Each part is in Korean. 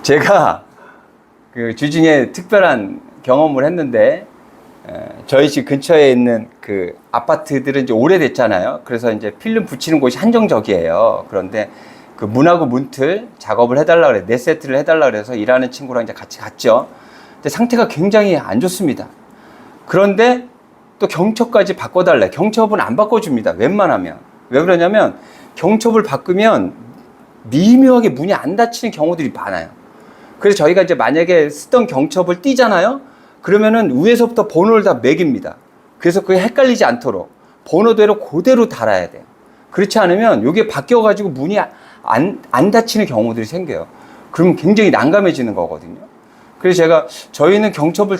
제가 그 주중에 특별한 경험을 했는데, 저희 집 근처에 있는 그 아파트들은 이제 오래됐잖아요. 그래서 이제 필름 붙이는 곳이 한정적이에요. 그런데 그 문하고 문틀 작업을 해달라 그래, 4세트를 해달라 그래서 일하는 친구랑 이제 같이 갔죠. 근데 상태가 굉장히 안 좋습니다. 그런데 또 경첩까지 바꿔달래. 경첩은 안 바꿔줍니다. 웬만하면. 왜 그러냐면 경첩을 바꾸면 미묘하게 문이 안 닫히는 경우들이 많아요. 그래서 저희가 이제 만약에 쓰던 경첩을 띄잖아요. 그러면은 위에서부터 번호를 다 매깁니다. 그래서 그게 헷갈리지 않도록 번호대로 그대로 달아야 돼요. 그렇지 않으면 이게 바뀌어가지고 문이 안 닫히는 경우들이 생겨요. 그러면 굉장히 난감해지는 거거든요. 그래서 저희는 경첩을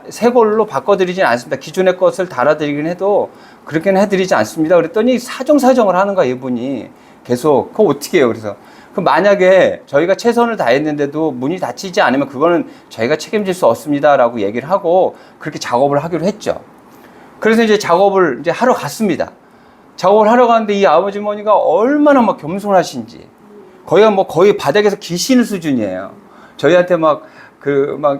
새 걸로 바꿔드리진 않습니다. 기존의 것을 달아드리긴 해도 그렇게는 해드리지 않습니다. 그랬더니 사정을 하는 거야, 이분이. 계속. 그거 어떻게 해요? 그래서. 만약에 저희가 최선을 다했는데도 문이 닫히지 않으면 그거는 저희가 책임질 수 없습니다라고 얘기를 하고 그렇게 작업을 하기로 했죠. 그래서 이제 작업을 이제 하러 갔습니다. 작업을 하러 갔는데 이 아버지머니가 얼마나 막 겸손하신지. 거의 바닥에서 기시는 수준이에요. 저희한테 막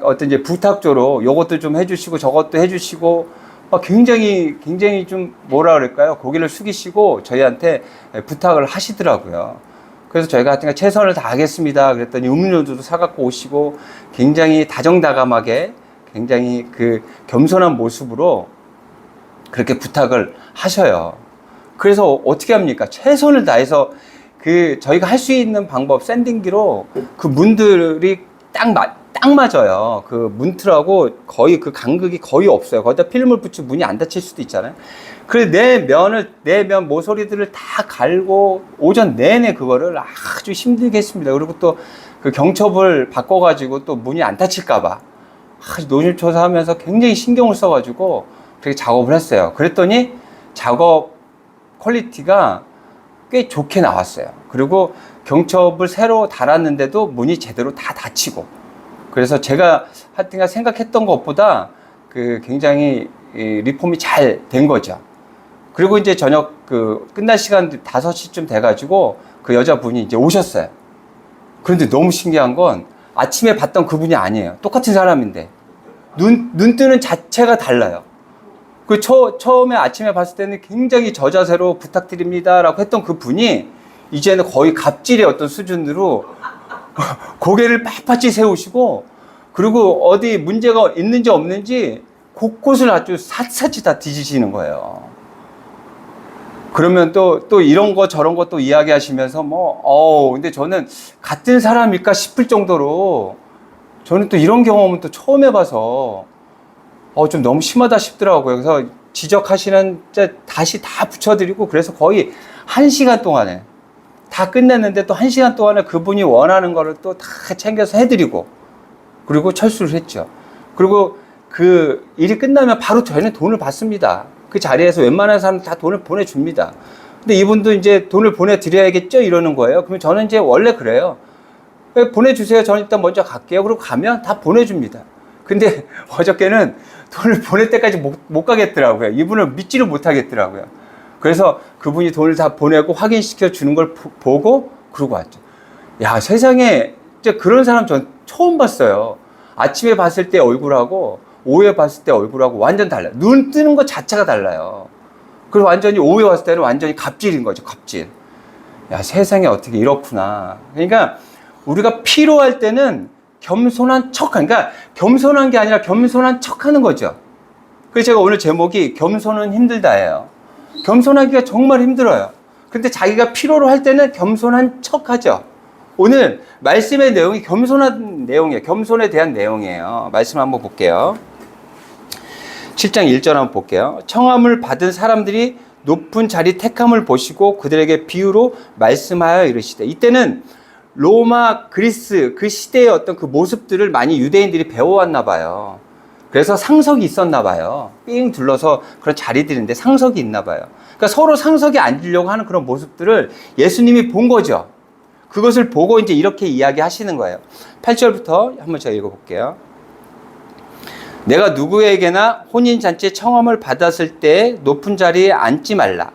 어떤 이제 부탁조로 요것도 좀 해주시고 저것도 해주시고 막 굉장히 좀 뭐라 그럴까요? 고개를 숙이시고 저희한테 부탁을 하시더라고요. 그래서 저희가 하여튼 최선을 다하겠습니다. 그랬더니 음료도 사갖고 오시고 굉장히 다정다감하게 굉장히 그 겸손한 모습으로 그렇게 부탁을 하셔요. 그래서 어떻게 합니까? 최선을 다해서 저희가 할 수 있는 방법, 샌딩기로 그 문들이 딱 맞아요. 그 문틀하고 거의 그 간극이 거의 없어요. 거기다 필름을 붙이면 문이 안 닫힐 수도 있잖아요. 그래서 내 면 모서리들을 다 갈고 오전 내내 그거를 아주 힘들게 했습니다. 그리고 또 그 경첩을 바꿔가지고 또 문이 안 닫힐까봐 노심초사하면서 굉장히 신경을 써가지고 그렇게 작업을 했어요. 그랬더니 작업 퀄리티가 꽤 좋게 나왔어요. 그리고 경첩을 새로 달았는데도 문이 제대로 다 닫히고. 그래서 제가 하여튼 생각했던 것보다 굉장히 리폼이 잘 된 거죠. 그리고 이제 저녁 끝날 시간 5시쯤 돼가지고 그 여자분이 이제 오셨어요. 그런데 너무 신기한 건 아침에 봤던 그분이 아니에요. 똑같은 사람인데. 눈 뜨는 자체가 달라요. 처음에 아침에 봤을 때는 굉장히 저자세로 부탁드립니다라고 했던 그 분이 이제는 거의 갑질의 어떤 수준으로 고개를 빳빳이 세우시고 그리고 어디 문제가 있는지 없는지 곳곳을 아주 샅샅이 다 뒤지시는 거예요. 그러면 또 이런 거 저런 거 또 이야기 하시면서 근데 저는 같은 사람일까 싶을 정도로 저는 또 이런 경험은 또 처음 해봐서 좀 너무 심하다 싶더라고요. 그래서 지적하시는 다시 다 붙여드리고 그래서 거의 1시간 동안에 다 끝냈는데 또 1시간 동안에 그분이 원하는 거를 또 다 챙겨서 해드리고 그리고 철수를 했죠. 그리고 그 일이 끝나면 바로 저희는 돈을 받습니다. 그 자리에서 웬만한 사람 다 돈을 보내줍니다. 근데 이분도 이제 돈을 보내드려야겠죠? 이러는 거예요. 그러면 저는 이제 원래 그래요. 보내주세요. 저는 일단 먼저 갈게요. 그리고 가면 다 보내줍니다. 근데 어저께는 돈을 보낼 때까지 못 가겠더라고요. 이분을 믿지를 못하겠더라고요. 그래서 그분이 돈을 다 보내고 확인시켜 주는 걸 보고 그러고 왔죠. 야, 세상에 진짜 그런 사람 전 처음 봤어요. 아침에 봤을 때 얼굴하고 오후에 봤을 때 얼굴하고 완전 달라요. 눈 뜨는 것 자체가 달라요. 그리고 완전히 오후에 봤을 때는 완전히 갑질인 거죠. 갑질. 야, 세상에 어떻게 이렇구나. 그러니까 우리가 필요할 때는 겸손한 척, 그러니까 겸손한 게 아니라 겸손한 척 하는 거죠. 그래서 제가 오늘 제목이 겸손은 힘들다예요. 겸손하기가 정말 힘들어요. 근데 자기가 필요로 할 때는 겸손한 척 하죠. 오늘 말씀의 내용이 겸손한 내용이에요. 겸손에 대한 내용이에요. 말씀 한번 볼게요. 7장 1절 한번 볼게요. 청함을 받은 사람들이 높은 자리 택함을 보시고 그들에게 비유로 말씀하여 이르시되. 이때는 로마, 그리스 그 시대의 어떤 그 모습들을 많이 유대인들이 배워왔나 봐요. 그래서 상석이 있었나 봐요. 삥 둘러서 그런 자리들인데 상석이 있나 봐요. 그러니까 서로 상석에 앉으려고 하는 그런 모습들을 예수님이 본 거죠. 그것을 보고 이제 이렇게 이야기하시는 거예요. 8절부터 한번 제가 읽어볼게요. 내가 누구에게나 혼인잔치에 청함을 받았을 때 높은 자리에 앉지 말라.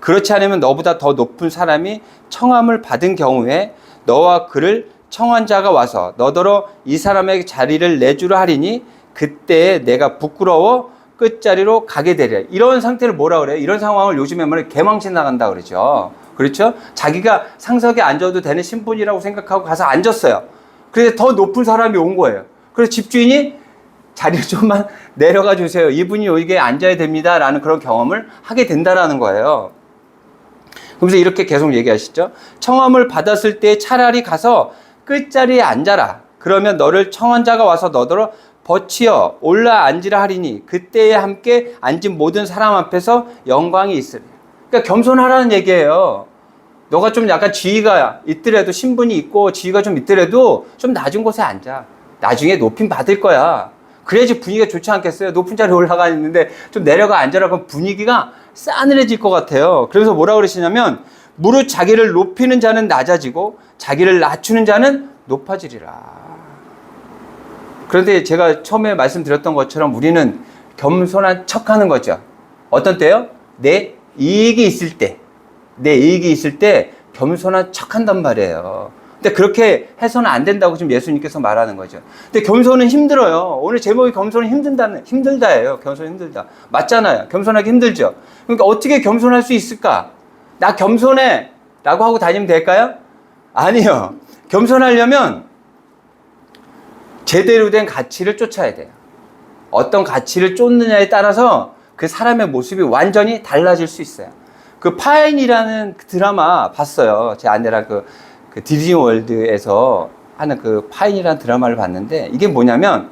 그렇지 않으면 너보다 더 높은 사람이 청함을 받은 경우에 너와 그를 청한 자가 와서 너더러 이 사람에게 자리를 내주려 하리니 그때 내가 부끄러워 끝자리로 가게 되리라. 이런 상태를 뭐라 그래요? 이런 상황을 요즘에 말해 개망신 나간다 그러죠. 그렇죠? 자기가 상석에 앉아도 되는 신분이라고 생각하고 가서 앉았어요. 그래서 더 높은 사람이 온 거예요. 그래서 집주인이 자리를 좀만 내려가 주세요. 이분이 여기에 앉아야 됩니다. 라는 그런 경험을 하게 된다라는 거예요. 그래서 이렇게 계속 얘기하시죠. 청함을 받았을 때 차라리 가서 끝자리에 앉아라. 그러면 너를 청한 자가 와서 너더러 버치어 올라 앉으라 하리니 그때에 함께 앉은 모든 사람 앞에서 영광이 있으리. 그러니까 겸손하라는 얘기예요. 너가 좀 약간 지위가 있더라도, 신분이 있고 지위가 좀 있더라도 좀 낮은 곳에 앉아. 나중에 높임 받을 거야. 그래야지 분위기가 좋지 않겠어요? 높은 자리에 올라가 있는데 좀 내려가 앉아라. 그럼 분위기가 싸늘해질 것 같아요. 그래서 뭐라 그러시냐면 무릇 자기를 높이는 자는 낮아지고 자기를 낮추는 자는 높아지리라. 그런데 제가 처음에 말씀드렸던 것처럼 우리는 겸손한 척하는 거죠. 어떤 때요? 내 이익이 있을 때 겸손한 척한단 말이에요. 근데 그렇게 해서는 안 된다고 지금 예수님께서 말하는 거죠. 근데 겸손은 힘들어요. 오늘 제목이 겸손은 힘들다예요. 겸손은 힘들다. 맞잖아요. 겸손하기 힘들죠. 그러니까 어떻게 겸손할 수 있을까? 나 겸손해 라고 하고 다니면 될까요? 아니요. 겸손하려면 제대로 된 가치를 쫓아야 돼요. 어떤 가치를 쫓느냐에 따라서 그 사람의 모습이 완전히 달라질 수 있어요. 그 파인이라는 드라마 봤어요. 제 아내랑 그 디즈니월드에서 하는 그 파인이라는 드라마를 봤는데 이게 뭐냐면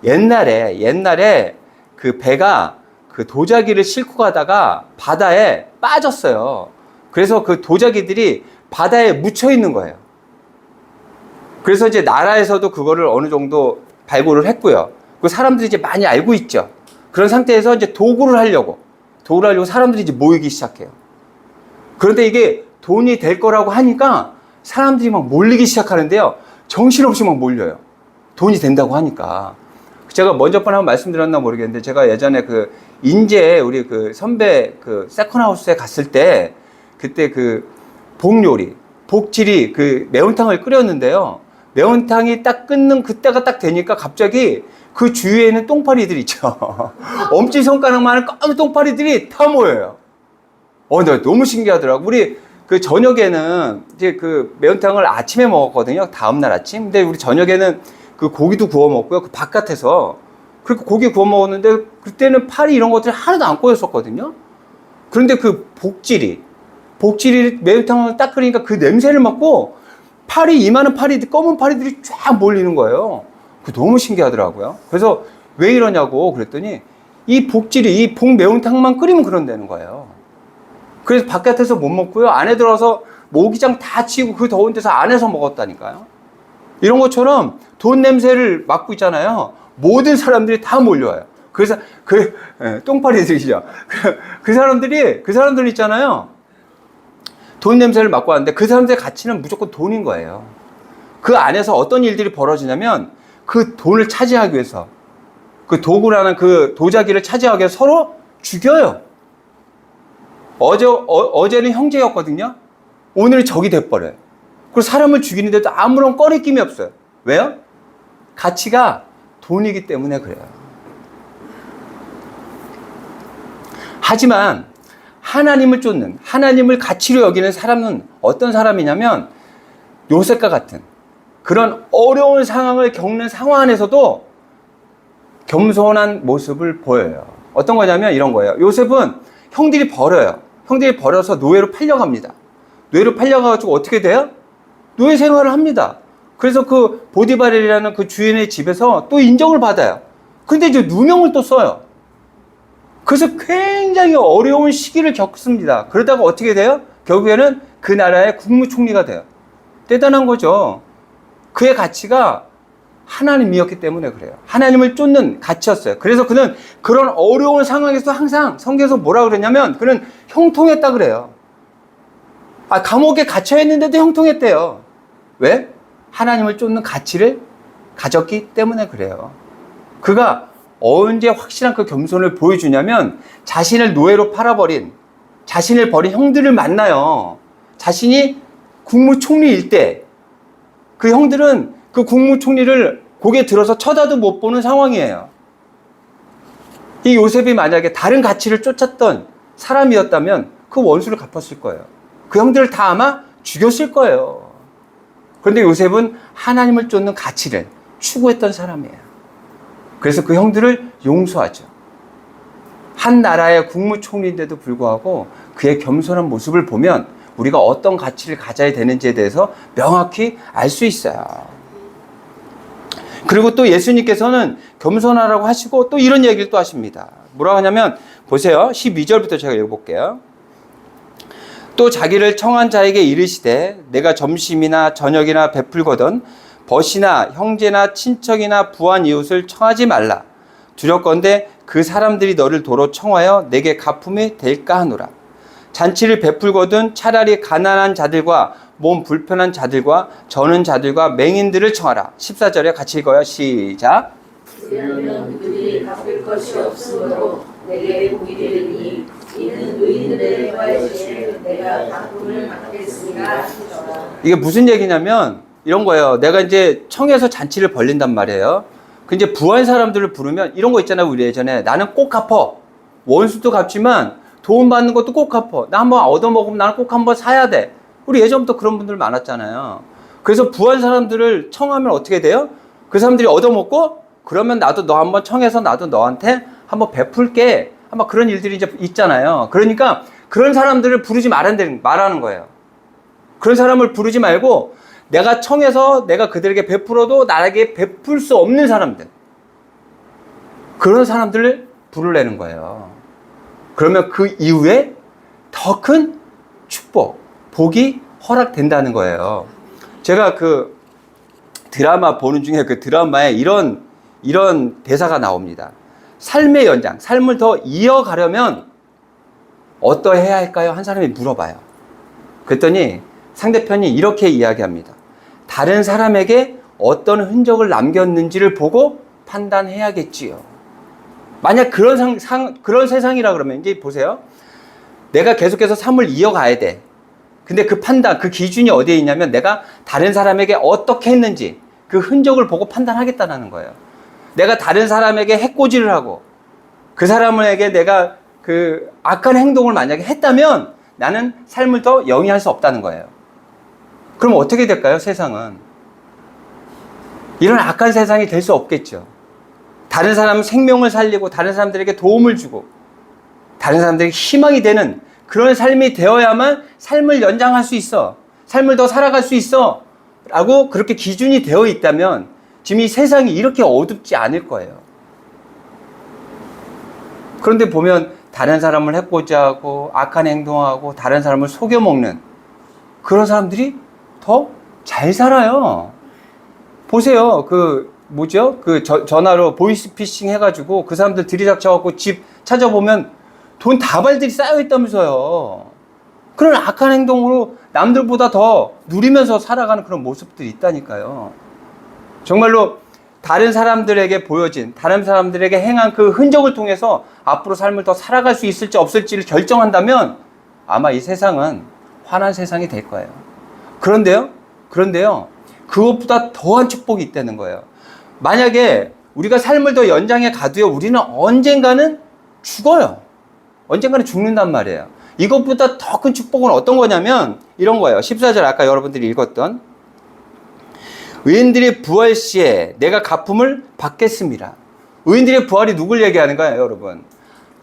옛날에 그 배가 그 도자기를 싣고 가다가 바다에 빠졌어요. 그래서 그 도자기들이 바다에 묻혀 있는 거예요. 그래서 이제 나라에서도 그거를 어느 정도 발굴을 했고요. 그 사람들이 이제 많이 알고 있죠. 그런 상태에서 이제 도구를 하려고 사람들이 이제 모이기 시작해요. 그런데 이게 돈이 될 거라고 하니까 사람들이 막 몰리기 시작하는데요. 정신없이 막 몰려요. 돈이 된다고 하니까. 제가 먼저 번 한번 말씀드렸나 모르겠는데 제가 예전에 그 인제 우리 그 선배 그 세컨하우스에 갔을 때 그때 그 복질이 그 매운탕을 끓였는데요. 매운탕이 딱 끓는 그때가 딱 되니까 갑자기 그 주위에는 똥파리들 있죠. 엄지손가락만한 검은 똥파리들이 다 모여요. 나 너무 신기하더라고. 우리 그 저녁에는 이제 그 매운탕을 아침에 먹었거든요. 다음날 아침. 근데 우리 저녁에는 그 고기도 구워 먹고요. 그 바깥에서. 그리고 고기 구워 먹었는데 그때는 파리 이런 것들이 하나도 안 꼬였었거든요. 그런데 그 복질이 매운탕을 딱 끓이니까 그 냄새를 맡고 이만한 검은 파리들이 쫙 몰리는 거예요. 그거 너무 신기하더라고요. 그래서 왜 이러냐고 그랬더니 이 매운탕만 끓이면 그런다는 거예요. 그래서 바깥에서 못 먹고요. 안에 들어서 모기장 다 치고 그 더운 데서 안에서 먹었다니까요. 이런 것처럼 돈 냄새를 맡고 있잖아요. 모든 사람들이 다 몰려와요. 그래서 똥파리들이죠. 그 사람들 있잖아요. 돈 냄새를 맡고 왔는데 그 사람들의 가치는 무조건 돈인 거예요. 그 안에서 어떤 일들이 벌어지냐면 그 돈을 차지하기 위해서 그 도구라는 그 도자기를 차지하기 위해서 서로 죽여요. 어제는 형제였거든요. 오늘은 적이 돼버려요. 그리고 사람을 죽이는데도 아무런 꺼리낌이 없어요. 왜요? 가치가 돈이기 때문에 그래요. 하지만 하나님을 쫓는, 하나님을 가치로 여기는 사람은 어떤 사람이냐면 요셉과 같은 그런 어려운 상황을 겪는 상황 안에서도 겸손한 모습을 보여요. 어떤 거냐면 이런 거예요. 요셉은 형들이 버려서 노예로 팔려갑니다. 노예로 팔려가지고 어떻게 돼요? 노예 생활을 합니다. 그래서 그 보디발이라는 그 주인의 집에서 또 인정을 받아요. 근데 이제 누명을 또 써요. 그래서 굉장히 어려운 시기를 겪습니다. 그러다가 어떻게 돼요? 결국에는 그 나라의 국무총리가 돼요. 대단한 거죠. 그의 가치가 하나님이었기 때문에 그래요. 하나님을 쫓는 가치였어요. 그래서 그는 그런 어려운 상황에서 항상 성경에서 뭐라 그러냐면 그는 형통했다 그래요. 감옥에 갇혀 있는데도 형통했대요. 왜? 하나님을 쫓는 가치를 가졌기 때문에 그래요. 그가 언제 확실한 그 겸손을 보여주냐면 자신을 노예로 자신을 버린 형들을 만나요. 자신이 국무총리일 때 그 형들은 그 국무총리를 고개 들어서 쳐다도 못 보는 상황이에요. 이 요셉이 만약에 다른 가치를 쫓았던 사람이었다면 그 원수를 갚았을 거예요. 그 형들을 다 아마 죽였을 거예요. 그런데 요셉은 하나님을 쫓는 가치를 추구했던 사람이에요. 그래서 그 형들을 용서하죠. 한 나라의 국무총리인데도 불구하고 그의 겸손한 모습을 보면 우리가 어떤 가치를 가져야 되는지에 대해서 명확히 알 수 있어요. 그리고 또 예수님께서는 겸손하라고 하시고 또 이런 얘기를 또 하십니다. 뭐라고 하냐면 보세요. 12절부터 제가 읽어볼게요. 또 자기를 청한 자에게 이르시되 내가 점심이나 저녁이나 베풀거든 벗이나 형제나 친척이나 부한 이웃을 청하지 말라. 두렵건대 그 사람들이 너를 도로 청하여 내게 갚음이 될까 하노라. 잔치를 베풀거든 차라리 가난한 자들과 몸 불편한 자들과 저는 자들과 맹인들을 청하라. 14절에 같이 읽어요. 시작. 그러면 그들이 갚을 것이 없으므로 내게 복이 되리니 이는 의인들의 부활시에 내가 갚음을 받겠으리라 하시더라. 이게 무슨 얘기냐면 이런 거예요. 내가 이제 청해서 잔치를 벌린단 말이에요. 그 이제 부한 사람들을 부르면 이런 거 있잖아요. 우리 예전에 나는 꼭 갚어. 원수도 갚지만 도움 받는 것도 꼭 갚어. 나 한번 얻어먹으면 나는 꼭 한번 사야 돼. 우리 예전부터 그런 분들 많았잖아요. 그래서 부한 사람들을 청하면 어떻게 돼요? 그 사람들이 얻어먹고 그러면 나도 너 한번 청해서 나도 너한테 한번 베풀게. 아마 그런 일들이 이제 있잖아요. 그러니까 그런 사람들을 부르지 말라는 거예요. 그런 사람을 부르지 말고 내가 청해서 내가 그들에게 베풀어도 나에게 베풀 수 없는 사람들. 그런 사람들을 부르려는 거예요. 그러면 그 이후에 더 큰 축복, 복이 허락된다는 거예요. 제가 그 드라마 보는 중에 그 드라마에 이런 대사가 나옵니다. 삶의 연장, 삶을 더 이어가려면 어떠해야 할까요? 한 사람이 물어봐요. 그랬더니 상대편이 이렇게 이야기합니다. 다른 사람에게 어떤 흔적을 남겼는지를 보고 판단해야겠지요. 만약 그런 세상이라 그러면 이제 보세요. 내가 계속해서 삶을 이어가야 돼. 근데 그 판단, 그 기준이 어디에 있냐면 내가 다른 사람에게 어떻게 했는지 그 흔적을 보고 판단하겠다는 거예요. 내가 다른 사람에게 해코지를 하고 그 사람에게 내가 그 악한 행동을 만약에 했다면 나는 삶을 더 영위할 수 없다는 거예요. 그럼 어떻게 될까요? 세상은. 이런 악한 세상이 될 수 없겠죠. 다른 사람 생명을 살리고 다른 사람들에게 도움을 주고 다른 사람들에게 희망이 되는 그런 삶이 되어야만 삶을 연장할 수 있어. 삶을 더 살아갈 수 있어. 라고 그렇게 기준이 되어 있다면 지금 이 세상이 이렇게 어둡지 않을 거예요. 그런데 보면 다른 사람을 해코지하고 악한 행동하고 다른 사람을 속여먹는 그런 사람들이 더 잘 살아요. 보세요. 전화로 보이스피싱 해가지고 그 사람들 들이닥쳐갖고 집 찾아보면 돈 다발들이 쌓여있다면서요. 그런 악한 행동으로 남들보다 더 누리면서 살아가는 그런 모습들이 있다니까요. 정말로 다른 사람들에게 보여진, 다른 사람들에게 행한 그 흔적을 통해서 앞으로 삶을 더 살아갈 수 있을지 없을지를 결정한다면 아마 이 세상은 환한 세상이 될 거예요. 그런데요, 그것보다 더한 축복이 있다는 거예요. 만약에 우리가 삶을 더 연장해 가도요, 우리는 언젠가는 죽어요. 언젠가는 죽는단 말이에요. 이것보다 더 큰 축복은 어떤 거냐면 이런 거예요. 14절 아까 여러분들이 읽었던 의인들의 부활 시에 내가 갚음을 받겠습니다. 의인들의 부활이 누굴 얘기하는 거예요, 여러분?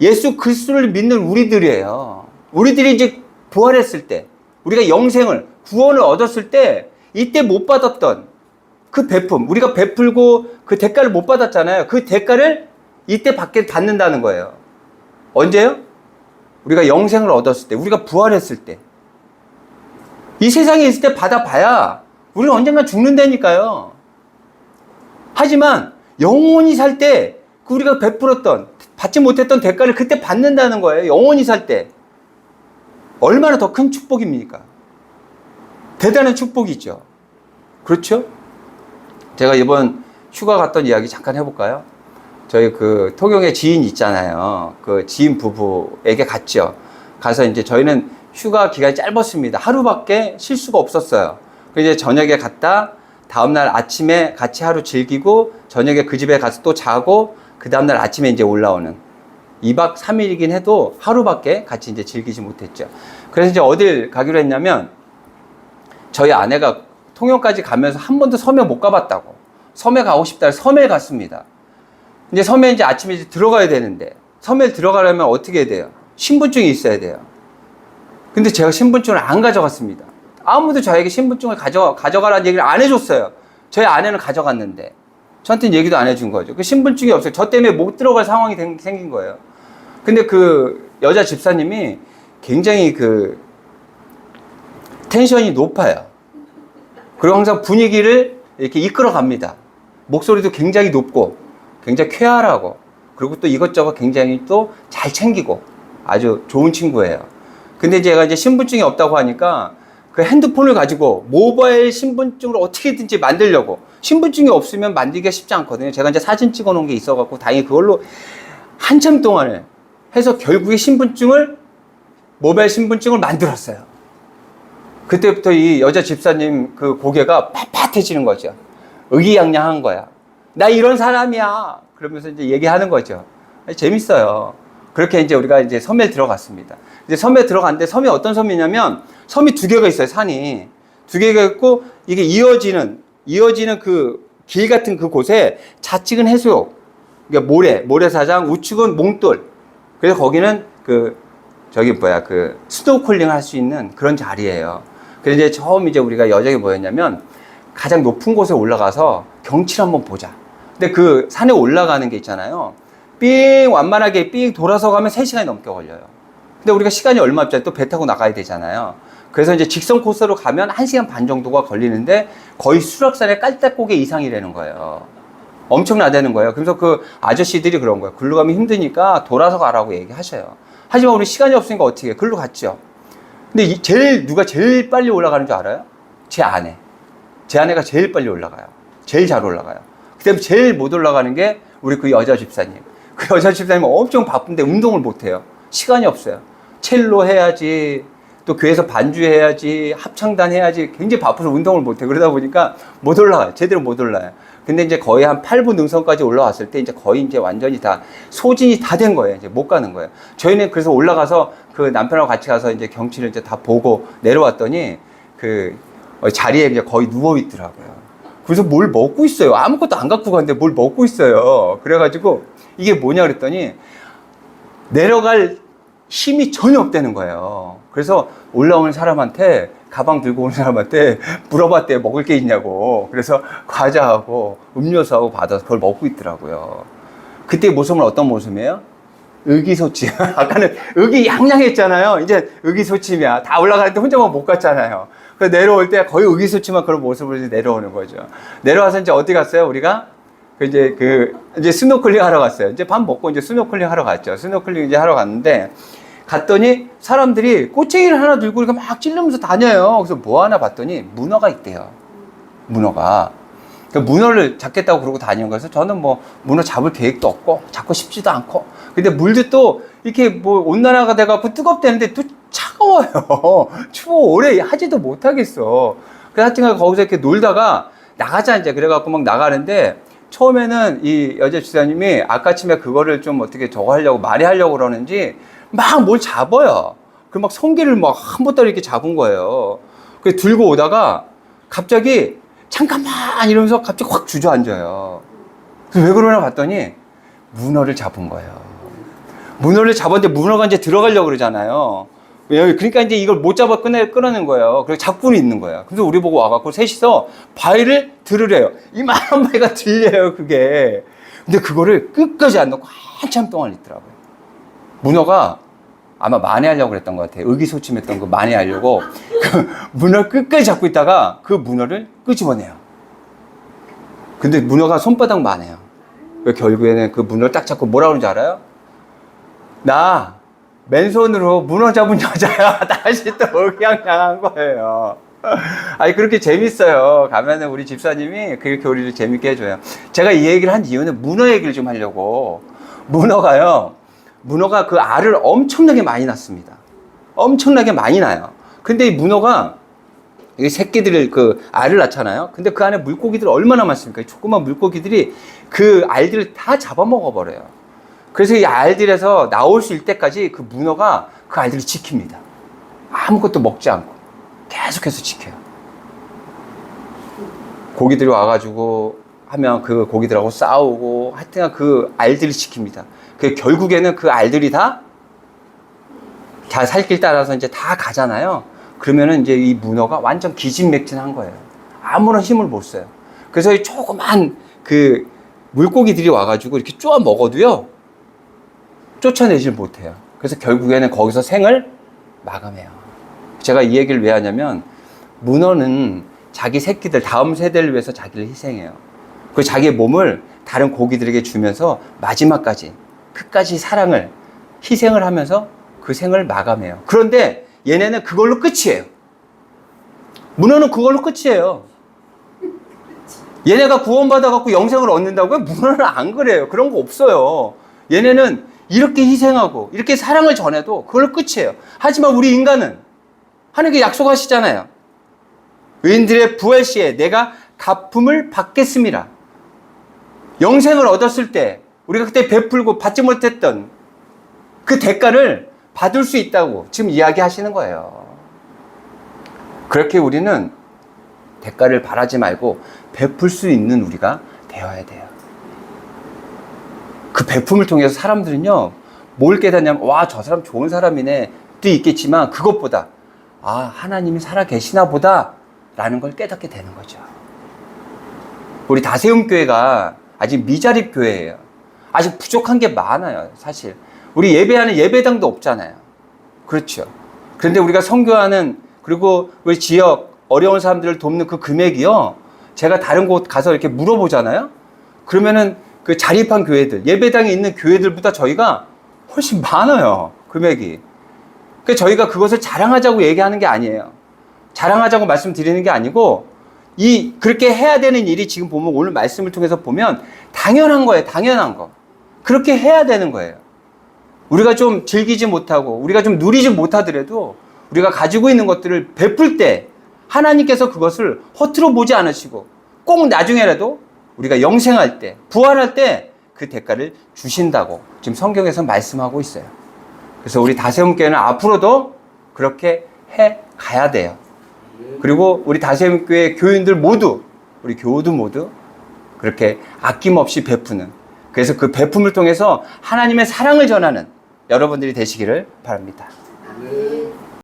예수 그리스도를 믿는 우리들이에요. 우리들이 이제 부활했을 때, 우리가 영생을, 구원을 얻었을 때 이때 못 받았던 그 베품, 우리가 베풀고 그 대가를 못 받았잖아요. 그 대가를 이때 받는다는 거예요. 언제요? 우리가 영생을 얻었을 때, 우리가 부활했을 때. 이 세상에 있을 때 받아봐야 우리는 언젠가 죽는다니까요. 하지만 영원히 살 때 우리가 베풀었던, 받지 못했던 대가를 그때 받는다는 거예요. 영원히 살 때. 얼마나 더 큰 축복입니까? 대단한 축복이죠. 그렇죠? 제가 이번 휴가 갔던 이야기 잠깐 해볼까요? 저희 그 통영에 지인 있잖아요. 그 지인 부부에게 갔죠. 가서 이제 저희는 휴가 기간이 짧았습니다. 하루밖에 쉴 수가 없었어요. 그래서 이제 저녁에 갔다 다음날 아침에 같이 하루 즐기고 저녁에 그 집에 가서 또 자고 그 다음날 아침에 이제 올라오는 2박 3일이긴 해도 하루밖에 같이 이제 즐기지 못했죠. 그래서 이제 어딜 가기로 했냐면 저희 아내가 통영까지 가면서 한 번도 섬에 못 가봤다고. 섬에 가고 싶다 해서 섬에 갔습니다. 이제 섬에 이제 아침에 이제 들어가야 되는데 섬에 들어가려면 어떻게 해야 돼요? 신분증이 있어야 돼요. 근데 제가 신분증을 안 가져갔습니다. 아무도 저에게 신분증을 가져가라는 얘기를 안 해줬어요. 저희 아내는 가져갔는데 저한테는 얘기도 안 해준 거죠. 그 신분증이 없어요. 저 때문에 못 들어갈 상황이 생긴 거예요. 근데 그 여자 집사님이 굉장히 그 텐션이 높아요. 그리고 항상 분위기를 이렇게 이끌어 갑니다. 목소리도 굉장히 높고 굉장히 쾌활하고 그리고 또 이것저것 굉장히 또 잘 챙기고 아주 좋은 친구예요. 근데 제가 이제 신분증이 없다고 하니까 그 핸드폰을 가지고 모바일 신분증을 어떻게든지 만들려고. 신분증이 없으면 만들기가 쉽지 않거든요. 제가 이제 사진 찍어 놓은 게 있어 갖고 다행히 그걸로 한참 동안을 해서 결국에 모바일 신분증을 만들었어요. 그때부터 이 여자 집사님 그 고개가 빳빳해지는 거죠. 의기양양한 거야. 나 이런 사람이야. 그러면서 이제 얘기하는 거죠. 재밌어요. 그렇게 이제 우리가 이제 섬에 들어갔습니다. 이제 섬에 들어갔는데 섬이 어떤 섬이냐면 섬이 두 개가 있어요. 산이 두 개가 있고 이게 이어지는 그 길 같은 그 곳에 좌측은 해수욕, 그러니까 모래사장, 우측은 몽돌. 그래서 거기는 그 스노클링 할 수 있는 그런 자리예요. 그래서 이제 처음 이제 우리가 여정이 뭐였냐면 가장 높은 곳에 올라가서 경치를 한번 보자. 근데 그 산에 올라가는 게 있잖아요. 완만하게 돌아서 가면 3시간이 넘게 걸려요. 근데 우리가 시간이 얼마 없잖아요. 또 배 타고 나가야 되잖아요. 그래서 이제 직선 코스로 가면 1시간 반 정도가 걸리는데 거의 수락산의 깔딱고개 이상이라는 거예요. 엄청나다는 거예요. 그래서 그 아저씨들이 그런 거예요. 글로 가면 힘드니까 돌아서 가라고 얘기하셔요. 하지만 우리 시간이 없으니까 어떻게 해? 글로 갔죠. 근데 누가 제일 빨리 올라가는 줄 알아요? 제 아내. 제 아내가 제일 빨리 올라가요. 제일 잘 올라가요. 그 다음에 제일 못 올라가는 게 우리 그 여자 집사님. 그 여자 집사님은 엄청 바쁜데 운동을 못 해요. 시간이 없어요. 첼로 해야지, 또 교회에서 반주해야지, 합창단 해야지, 굉장히 바빠서 운동을 못 해요. 그러다 보니까 못 올라가요. 제대로 못 올라요. 근데 이제 거의 한 8부 능선까지 올라왔을 때 이제 거의 이제 완전히 다 소진이 다 된 거예요. 이제 못 가는 거예요. 저희는 그래서 올라가서 그 남편하고 같이 가서 이제 경치를 이제 다 보고 내려왔더니 그 자리에 이제 거의 누워 있더라고요. 그래서 뭘 먹고 있어요. 아무것도 안 갖고 갔는데 뭘 먹고 있어요. 그래가지고 이게 뭐냐 그랬더니 내려갈 힘이 전혀 없다는 거예요. 그래서 올라오는 사람한테, 가방 들고 오는 사람한테 물어봤대요. 먹을 게 있냐고. 그래서 과자하고 음료수하고 받아서 그걸 먹고 있더라고요. 그때 모습은 어떤 모습이에요? 의기소침. 아까는 의기양양했잖아요. 이제 의기소침이야. 다 올라가는데 혼자만 못 갔잖아요. 그래서 내려올 때 거의 의기소침한 그런 모습으로 이제 내려오는 거죠. 내려와서 이제 어디 갔어요? 우리가? 이제 스노클링 하러 갔어요. 이제 밥 먹고 이제 스노클링 하러 갔죠. 스노클링 이제 하러 갔는데, 갔더니 사람들이 꼬챙이를 하나 들고 이렇게 막 찔르면서 다녀요. 그래서 뭐 하나 봤더니 문어가 있대요. 문어가. 그러니까 문어를 잡겠다고 그러고 다니는 거여서 저는 뭐 문어 잡을 계획도 없고 잡고 싶지도 않고. 근데 물도 또 이렇게 뭐 온난화가 돼갖고 뜨겁다는데 또 차가워요. 추워 오래 하지도 못하겠어. 그래서 하여튼 거기서 이렇게 놀다가 나가자 이제 그래갖고 막 나가는데 처음에는 이 여자 집사님이 아까침에 그거를 좀 어떻게 저거 하려고 말해하려고 그러는지 막 뭘 잡아요. 그 막 성게를 막 한 보따리 이렇게 잡은 거예요. 그래서 들고 오다가 갑자기 잠깐만 이러면서 갑자기 확 주저앉아요. 그래서 왜 그러나 봤더니 문어를 잡은 거예요. 문어를 잡았는데 문어가 이제 들어가려고 그러잖아요. 그러니까 이제 이걸 못 잡아 끊어낸 거예요. 그래서 잡고는 있는 거예요. 그래서 우리 보고 와갖고 셋이서 바위를 들으래요. 이만한 바위가 들려요, 그게. 근데 그거를 끝까지 안 넣고 한참 동안 있더라고요. 문어가 아마 만회하려고 그랬던 것 같아요. 의기소침했던 거 만회하려고 그 문어를 끝까지 잡고 있다가 그 문어를 끄집어내요. 근데 문어가 손바닥만 해요. 결국에는 그 문어를 딱 잡고 뭐라 그러는지 알아요? 나 맨손으로 문어 잡은 여자야. 다시 또 의기양양한 거예요. 아니 그렇게 재밌어요. 가면은 우리 집사님이 그렇게 우리를 재밌게 해줘요. 제가 이 얘기를 한 이유는 문어 얘기를 좀 하려고. 문어가 그 알을 엄청나게 많이 낳습니다. 엄청나게 많이 낳아요. 근데 이 문어가 이 새끼들을 그 알을 낳잖아요. 근데 그 안에 물고기들이 얼마나 많습니까? 이 조그만 물고기들이 그 알들을 다 잡아먹어 버려요. 그래서 이 알들에서 나올 수 있을 때까지 그 문어가 그 알들을 지킵니다. 아무것도 먹지 않고 계속해서 지켜요. 고기들이 와가지고 하면 그 고기들하고 싸우고 하여튼 그 알들을 지킵니다. 그 결국에는 그 알들이 다 살 길 따라서 이제 다 가잖아요. 그러면은 이제 이 문어가 완전 기진맥진한 거예요. 아무런 힘을 못 써요. 그래서 이 조그만 그 물고기들이 와가지고 이렇게 쪼아 먹어도요, 쫓아내질 못해요. 그래서 결국에는 거기서 생을 마감해요. 제가 이 얘기를 왜 하냐면, 문어는 자기 새끼들, 다음 세대를 위해서 자기를 희생해요. 그 자기의 몸을 다른 고기들에게 주면서 마지막까지, 끝까지 사랑을, 희생을 하면서 그 생을 마감해요. 그런데 얘네는 그걸로 끝이에요. 문어는 그걸로 끝이에요. 얘네가 구원받아갖고 영생을 얻는다고요? 문어는 안 그래요. 그런 거 없어요. 얘네는 이렇게 희생하고 이렇게 사랑을 전해도 그걸로 끝이에요. 하지만 우리 인간은 하나님께 약속하시잖아요. 의인들의 부활 시에 내가 갚음을 받겠습니다. 영생을 얻었을 때 우리가 그때 베풀고 받지 못했던 그 대가를 받을 수 있다고 지금 이야기하시는 거예요. 그렇게 우리는 대가를 바라지 말고 베풀 수 있는 우리가 되어야 돼요. 그 베품을 통해서 사람들은요, 뭘 깨닫냐면, 와, 저 사람 좋은 사람이네 도 있겠지만, 그것보다 하나님이 살아 계시나 보다 라는 걸 깨닫게 되는 거죠. 우리 다세움교회가 아직 미자립 교회예요. 아직 부족한 게 많아요. 사실 우리 예배하는 예배당도 없잖아요. 그렇죠. 그런데 우리가 선교하는, 그리고 우리 지역 어려운 사람들을 돕는 그 금액이요, 제가 다른 곳 가서 이렇게 물어보잖아요. 그러면은 그 자립한 교회들, 예배당에 있는 교회들보다 저희가 훨씬 많아요, 금액이. 그러니까 저희가 그것을 자랑하자고 얘기하는 게 아니에요. 자랑하자고 말씀드리는 게 아니고, 그렇게 해야 되는 일이 지금 보면, 오늘 말씀을 통해서 보면 당연한 거예요. 당연한 거. 그렇게 해야 되는 거예요. 우리가 좀 즐기지 못하고 우리가 좀 누리지 못하더라도 우리가 가지고 있는 것들을 베풀 때 하나님께서 그것을 허투루 보지 않으시고 꼭 나중에라도 우리가 영생할 때, 부활할 때 그 대가를 주신다고 지금 성경에서 말씀하고 있어요. 그래서 우리 다세움교회는 앞으로도 그렇게 해 가야 돼요. 그리고 우리 다세움교회 교인들 모두, 우리 교우도 모두 그렇게 아낌없이 베푸는, 그래서 그 베품을 통해서 하나님의 사랑을 전하는 여러분들이 되시기를 바랍니다.